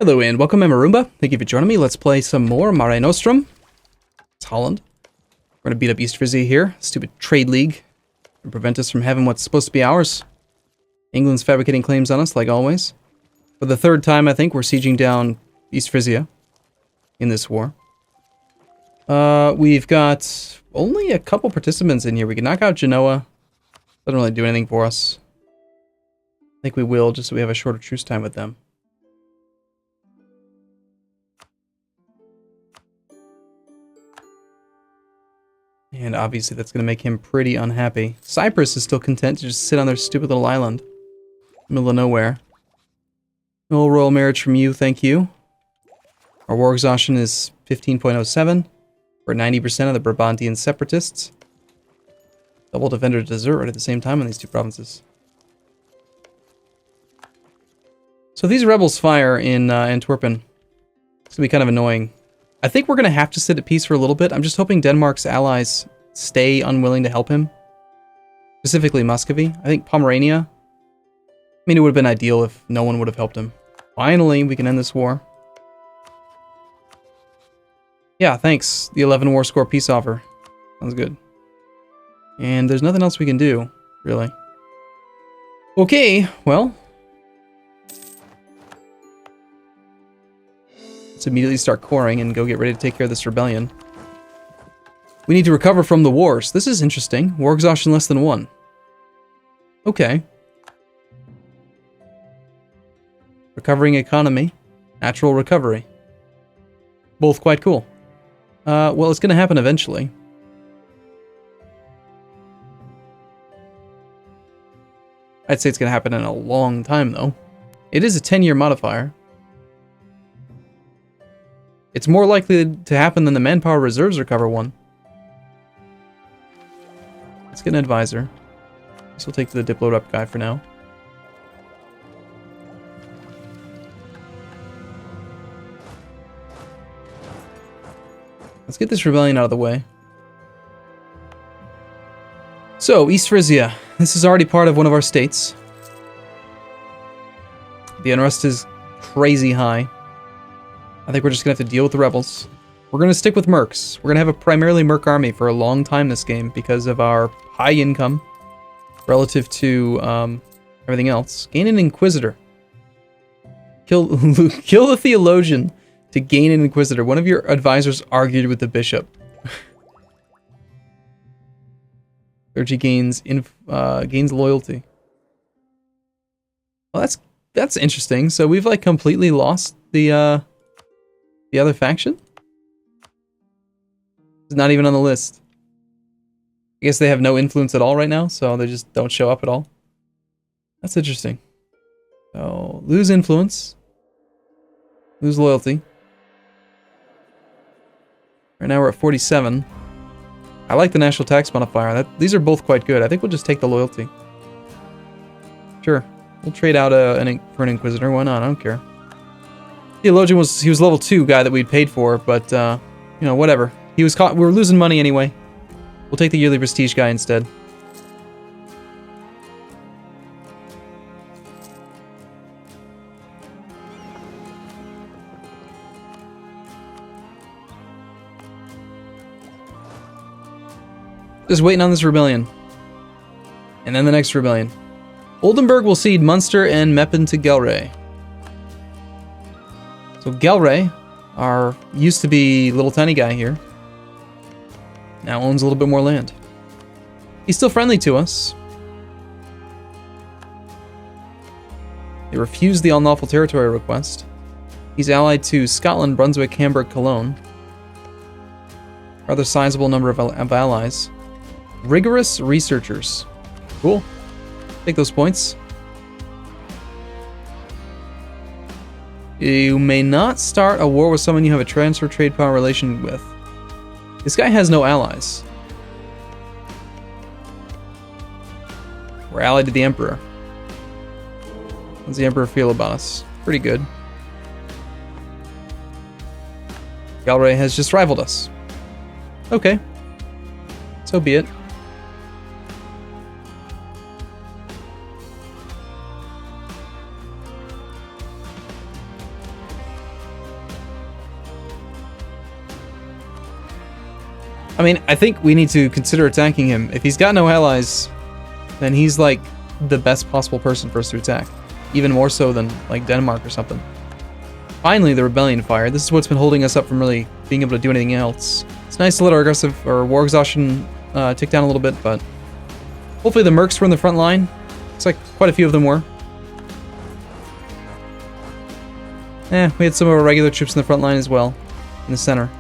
Hello and welcome, I'm Arumba. Thank you for joining me. Let's play some more Mare Nostrum. It's Holland. We're going to beat up East Frisia here. Stupid trade league. To prevent us from having what's supposed to be ours. England's fabricating claims on us, like always. For the third time, I think, we're sieging down East Frisia in this war. We've got only a couple participants in here. We can knock out Genoa. Doesn't really do anything for us. I think we will, just so we have a shorter truce time with them. And obviously that's going to make him pretty unhappy. Cyprus is still content to just sit on their stupid little island. Middle of nowhere. No royal marriage from you, thank you. Our war exhaustion is 15.07. We're 90% of the Brabantian separatists. Double defender desert right at the same time in these two provinces. So these rebels fire in Antwerpen. It's going to be kind of annoying. I think we're going to have to sit at peace for a little bit. I'm just hoping Denmark's allies stay unwilling to help him. Specifically Muscovy. I think Pomerania. I mean, it would have been ideal if no one would have helped him. Finally, we can end this war. Yeah, thanks. The 11 war score peace offer. Sounds good. And there's nothing else we can do, really. Okay, well. Let's immediately start coring and go get ready to take care of this rebellion. We need to recover from the wars. This is interesting. War exhaustion less than 1. Okay. Recovering economy. Natural recovery. Both quite cool. Well, it's going to happen eventually. I'd say it's going to happen in a long time, though. It is a 10-year modifier. It's more likely to happen than the manpower reserves recover one. Let's get an advisor. This will take the Diplo rep guy for now. Let's get this rebellion out of the way. So, East Frisia. This is already part of one of our states. The unrest is crazy high. I think we're just going to have to deal with the rebels. We're going to stick with mercs. We're going to have a primarily merc army for a long time this game because of our high income relative to everything else. Gain an inquisitor. Kill the theologian to gain an inquisitor. One of your advisors argued with the bishop. Clergy gains loyalty. Well, that's interesting. So we've like completely lost the other faction? It's not even on the list. I guess they have no influence at all right now, so they just don't show up at all. That's interesting. So, lose influence. Lose loyalty. Right now we're at 47. I like the national tax modifier. These are both quite good. I think we'll just take the loyalty. Sure. We'll trade out for an inquisitor. Why not? I don't care. Theologian was level 2 guy that we'd paid for, but you know, whatever. He was caught. We were losing money anyway. We'll take the yearly prestige guy instead. Just waiting on this rebellion. And then the next rebellion. Oldenburg will cede Munster and Meppen to Gelre. So Gelre, our used to be little tiny guy here, now owns a little bit more land. He's still friendly to us. They refused the unlawful territory request. He's allied to Scotland, Brunswick, Hamburg, Cologne. Rather sizable number of allies. Rigorous researchers. Cool. Take those points. You may not start a war with someone you have a transfer trade power relation with. This guy has no allies. We're allied to the Emperor. How does the Emperor feel about us? Pretty good. Galray has just rivaled us. Okay. So be it. I mean, I think we need to consider attacking him. If he's got no allies, then he's like the best possible person for us to attack. Even more so than like Denmark or something. Finally, the rebellion fired. This is what's been holding us up from really being able to do anything else. It's nice to let our aggressive or war exhaustion tick down a little bit, but hopefully the mercs were in the front line. Looks like quite a few of them were. We had some of our regular troops in the front line as well, in the center.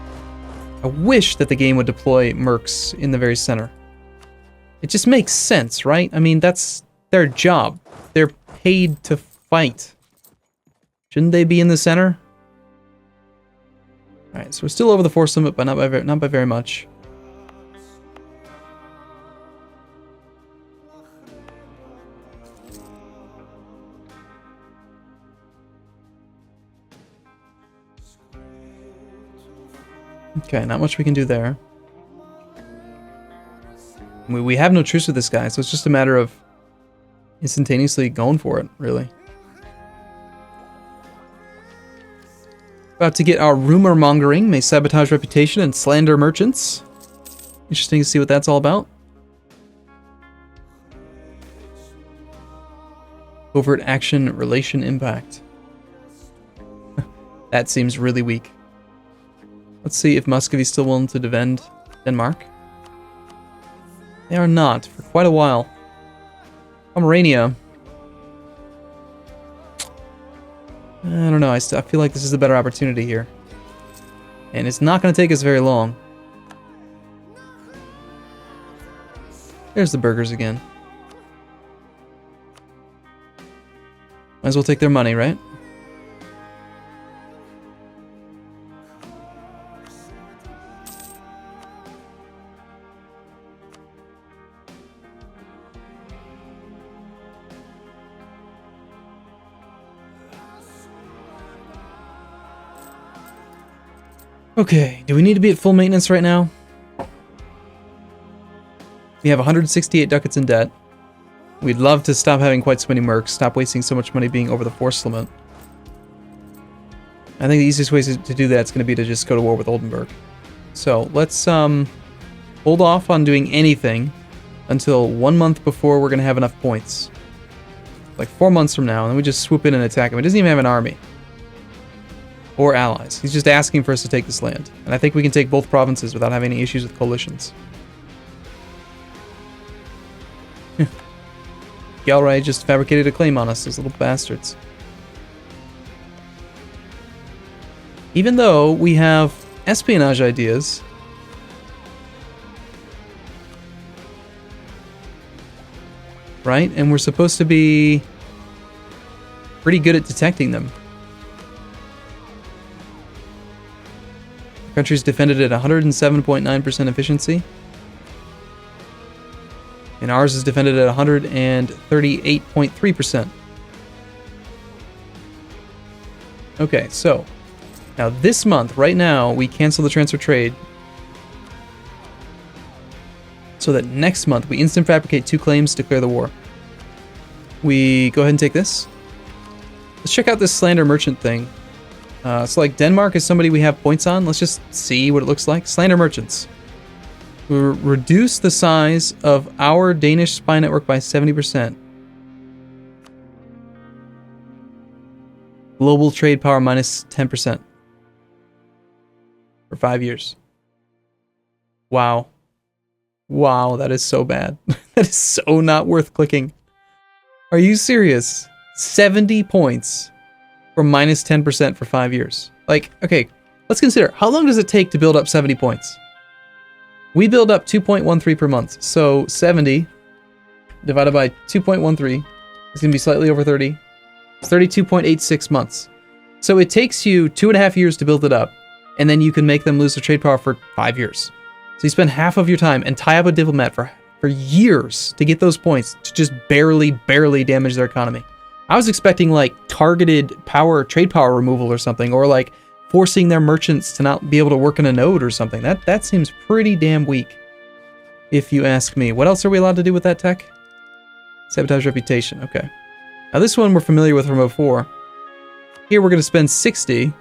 I wish that the game would deploy mercs in the very center. It just makes sense, right? I mean, that's their job. They're paid to fight. Shouldn't they be in the center? Alright, so we're still over the force limit, but not by very much. Okay, not much we can do there. We have no truce with this guy, so it's just a matter of instantaneously going for it, really. About to get our rumor mongering, may sabotage reputation and slander merchants. Interesting to see what that's all about. Covert action relation impact. That seems really weak. Let's see if Muscovy's still willing to defend Denmark. They are not, for quite a while. Pomerania. I don't know, I feel like this is a better opportunity here. And it's not going to take us very long. There's the burgers again. Might as well take their money, right? Okay, do we need to be at full maintenance right now? We have 168 ducats in debt. We'd love to stop having quite so many mercs, stop wasting so much money being over the force limit. I think the easiest way to do that is going to be to just go to war with Oldenburg. So let's hold off on doing anything until 1 month before we're going to have enough points. Like 4 months from now, and then we just swoop in and attack him. He doesn't even have an army. Or allies. He's just asking for us to take this land. And I think we can take both provinces without having any issues with coalitions. Galray just fabricated a claim on us, those little bastards. Even though we have espionage ideas, right? And we're supposed to be pretty good at detecting them. The country's defended at 107.9% efficiency. And ours is defended at 138.3%. Okay, so now this month, right now, we cancel the transfer trade so that next month we instant fabricate 2 claims to declare the war. We go ahead and take this. Let's check out this slander merchant thing. So like Denmark is somebody we have points on. Let's just see what it looks like. Slander merchants. We reduce the size of our Danish spy network by 70%. Global trade power minus 10%. For 5 years. Wow. Wow, that is so bad. That is so not worth clicking. Are you serious? 70 points for minus 10% for 5 years. Like, okay, let's consider, how long does it take to build up 70 points? We build up 2.13 per month, so 70 divided by 2.13 is going to be slightly over 30. It's 32.86 months. So it takes you 2.5 years to build it up, and then you can make them lose their trade power for 5 years. So you spend half of your time and tie up a diplomat for years to get those points to just barely damage their economy. I was expecting like targeted trade power removal or something, or like forcing their merchants to not be able to work in a node or something. That seems pretty damn weak, if you ask me. What else are we allowed to do with that tech? Sabotage reputation, okay. Now this one we're familiar with from before. Here we're going to spend 60,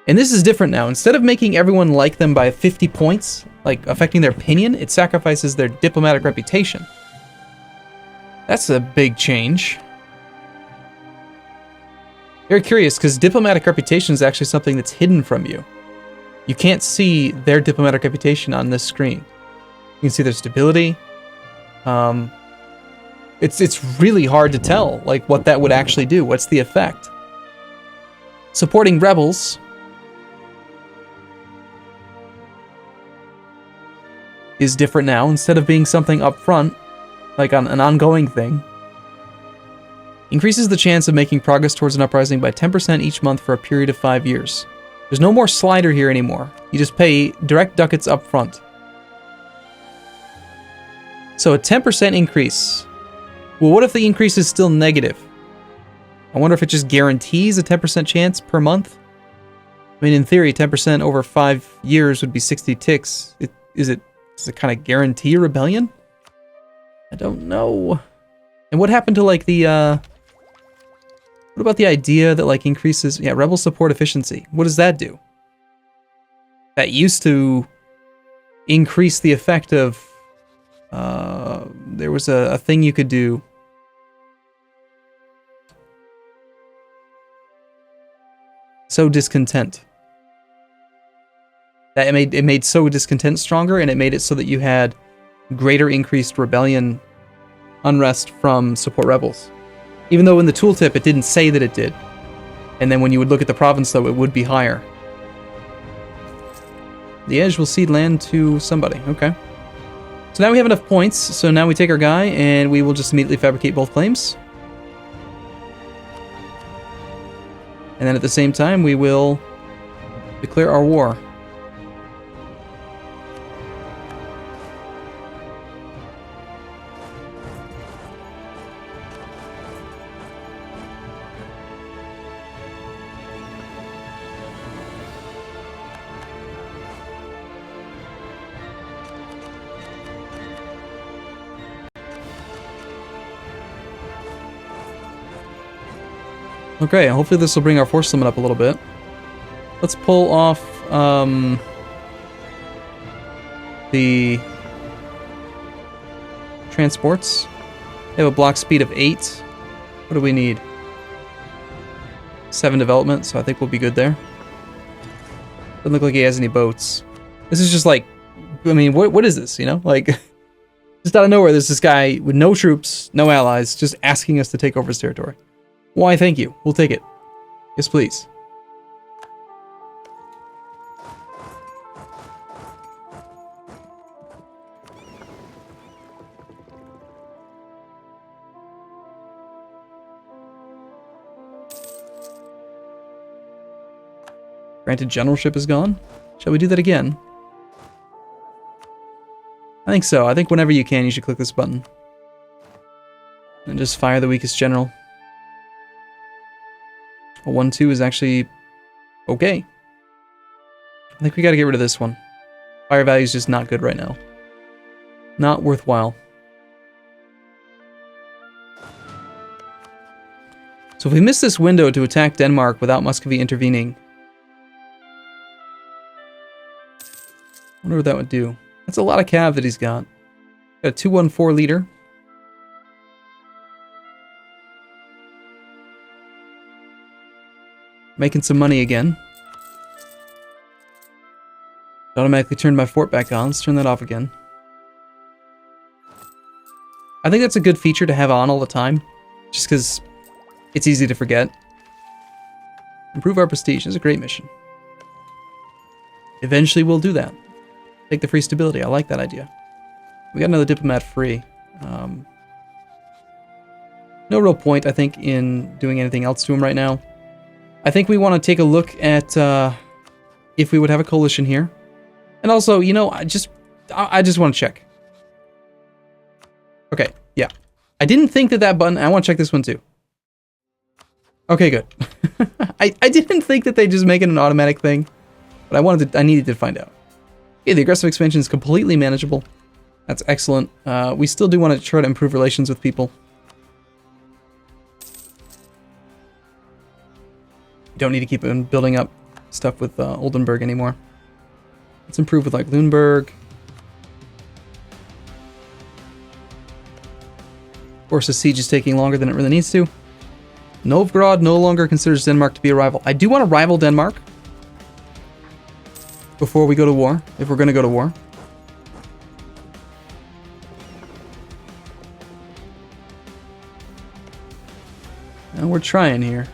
and this is different now. Instead of making everyone like them by 50 points, like affecting their opinion, it sacrifices their diplomatic reputation. That's a big change. Very curious, because diplomatic reputation is actually something that's hidden from you. You can't see their diplomatic reputation on this screen. You can see their stability. It's really hard to tell, like, what that would actually do. What's the effect? Supporting rebels is different now. Instead of being something upfront, like an ongoing thing, increases the chance of making progress towards an uprising by 10% each month for a period of 5 years. There's no more slider here anymore. You just pay direct ducats up front. So a 10% increase. Well, what if the increase is still negative? I wonder if it just guarantees a 10% chance per month? I mean, in theory, 10% over 5 years would be 60 ticks. Does it kind of guarantee a rebellion? I don't know. And what happened to, like, the, what about the idea that, like, increases, yeah, rebel support efficiency? What does that do? That used to increase the effect of, there was a thing you could do. Sow discontent. That it made sow discontent stronger, and it made it so that you had greater increased rebellion unrest from support rebels. Even though in the tooltip it didn't say that it did. And then when you would look at the province, though, it would be higher. The Edge will cede land to somebody. Okay. So now we have enough points, so now we take our guy, and we will just immediately fabricate both claims. And then at the same time, we will declare our war. Okay, hopefully this will bring our force limit up a little bit. Let's pull off the transports. They have a block speed of 8. What do we need? 7 development, so I think we'll be good there. Doesn't look like he has any boats. This is just like, I mean, what is this, you know? Like, just out of nowhere, there's this guy with no troops, no allies, just asking us to take over his territory. Why, thank you. We'll take it. Yes, please. Granted, generalship is gone. Shall we do that again? I think so. I think whenever you can, you should click this button. And just fire the weakest general. A 1-2 is actually okay. I think we gotta get rid of this one. Fire value is just not good right now. Not worthwhile. So if we miss this window to attack Denmark without Muscovy intervening, I wonder what that would do. That's a lot of cav that he's got. Got a 214 leader. Making some money again. Automatically turned my fort back on. Let's turn that off again. I think that's a good feature to have on all the time. Just because it's easy to forget. Improve our prestige. It's a great mission. Eventually we'll do that. Take the free stability. I like that idea. We got another diplomat free. No real point, I think, in doing anything else to him right now. I think we want to take a look at if we would have a coalition here. And also, you know, I just want to check. Okay, yeah. I didn't think that button... I want to check this one too. Okay, good. I didn't think that they just make it an automatic thing. But I needed to find out. Okay, the aggressive expansion is completely manageable. That's excellent. We still do want to try to improve relations with people. Don't need to keep building up stuff with Oldenburg anymore. Let's improve with like Lüneburg. course, the siege is taking longer than it really needs to. Novgorod no longer considers Denmark to be a rival. I do want to rival Denmark before we go to war, if we're going to go to war. And we're trying here.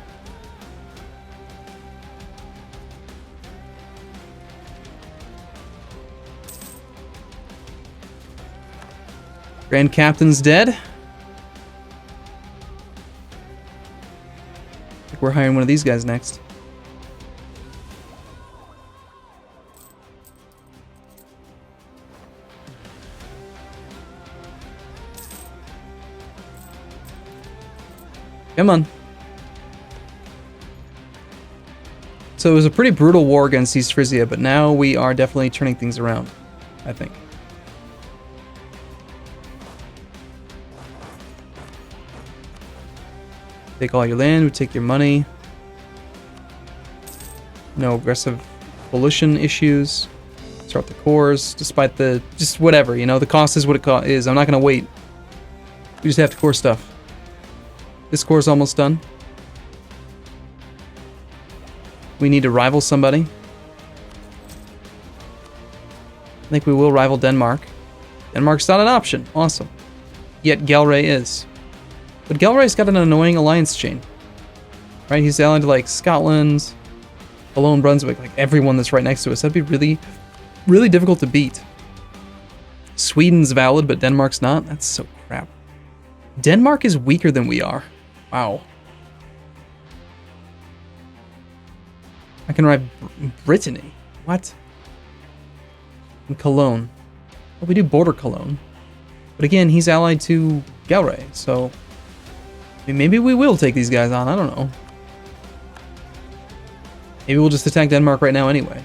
Grand Captain's dead. I think we're hiring one of these guys next. Come on. So it was a pretty brutal war against East Frisia, but now we are definitely turning things around, I think. Take all your land, we take your money. No aggressive pollution issues. Start the cores, despite the... just whatever, you know, the cost is what it is. I'm not going to wait. We just have to core stuff. This core is almost done. We need to rival somebody. I think we will rival Denmark. Denmark's not an option. Awesome. Yet Gelre is. But Gelre's got an annoying alliance chain. Right? He's allied to like Scotland, Cologne, Brunswick, like everyone that's right next to us. That'd be really, really difficult to beat. Sweden's valid, but Denmark's not? That's so crap. Denmark is weaker than we are. Wow. I can ride Brittany. What? And Cologne. Well, we do border Cologne. But again, he's allied to Gelre, so... I mean, maybe we will take these guys on, I don't know. Maybe we'll just attack Denmark right now anyway.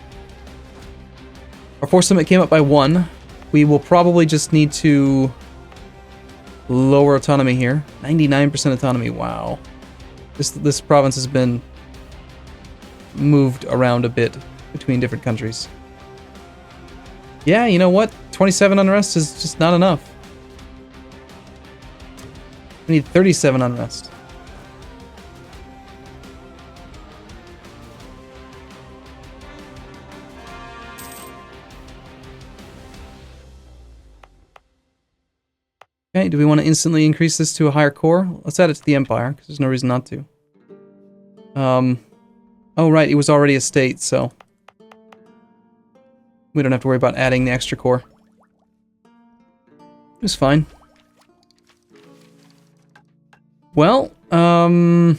Our force limit came up by 1. We will probably just need to... lower autonomy here. 99% autonomy, wow. This province has been moved around a bit between different countries. Yeah, you know what? 27 unrest is just not enough. We need 37 unrest. Okay, do we want to instantly increase this to a higher core? Let's add it to the Empire, because there's no reason not to. Oh right, it was already a state, so... we don't have to worry about adding the extra core. It was fine. Well, I'm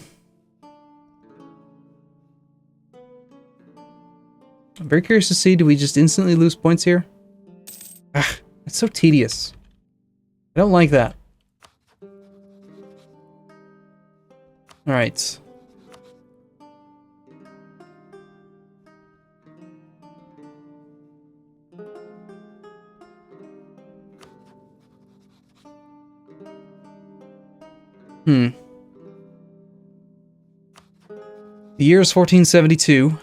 very curious to see, do we just instantly lose points here? Ah, it's so tedious. I don't like that. Alright. The year is 1472.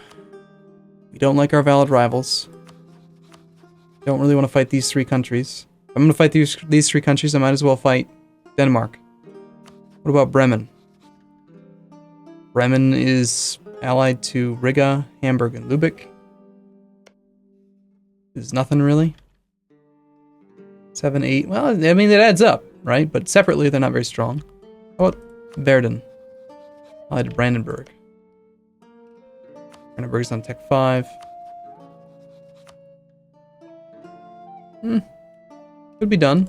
We don't like our valid rivals. Don't really want to fight these 3 countries. If I'm going to fight these 3 countries, I might as well fight Denmark. What about Bremen? Bremen is allied to Riga, Hamburg, and Lübeck. There's nothing really. 7, 8. Well, I mean, it adds up, right? But separately, they're not very strong. How about Verden? Allied to Brandenburg. Brandenburg's on Tech 5. Could be done.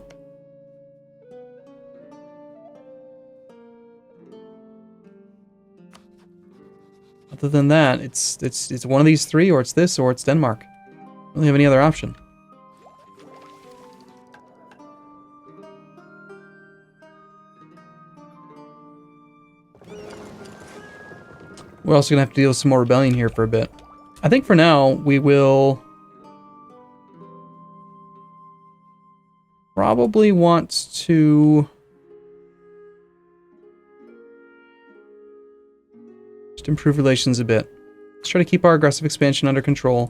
Other than that, it's one of these 3, or it's this, or it's Denmark. Don't really have any other option. We're also gonna have to deal with some more rebellion here for a bit. I think for now we will probably want to just improve relations a bit. Let's try to keep our aggressive expansion under control.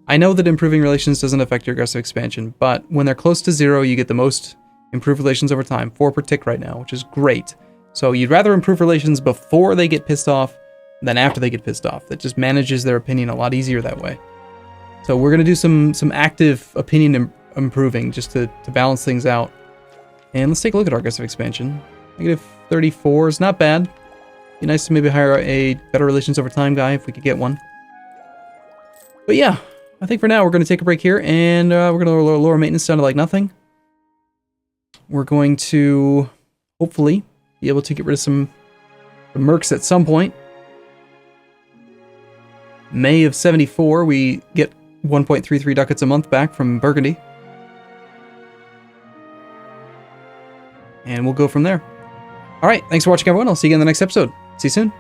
I know that improving relations doesn't affect your aggressive expansion, but when they're close to 0, you get the most Improve relations over time. 4 per tick right now, which is great. So you'd rather improve relations before they get pissed off than after they get pissed off. That just manages their opinion a lot easier that way. So we're going to do some active opinion improving just to balance things out. And let's take a look at our aggressive expansion. Negative 34 is not bad. Be nice to maybe hire a better relations over time guy if we could get one. But yeah, I think for now we're going to take a break here, and we're going to lower maintenance down to like nothing. We're going to hopefully be able to get rid of some mercs at some point. May of 74, we get 1.33 ducats a month back from Burgundy. And we'll go from there. Alright, thanks for watching everyone. I'll see you again in the next episode. See you soon.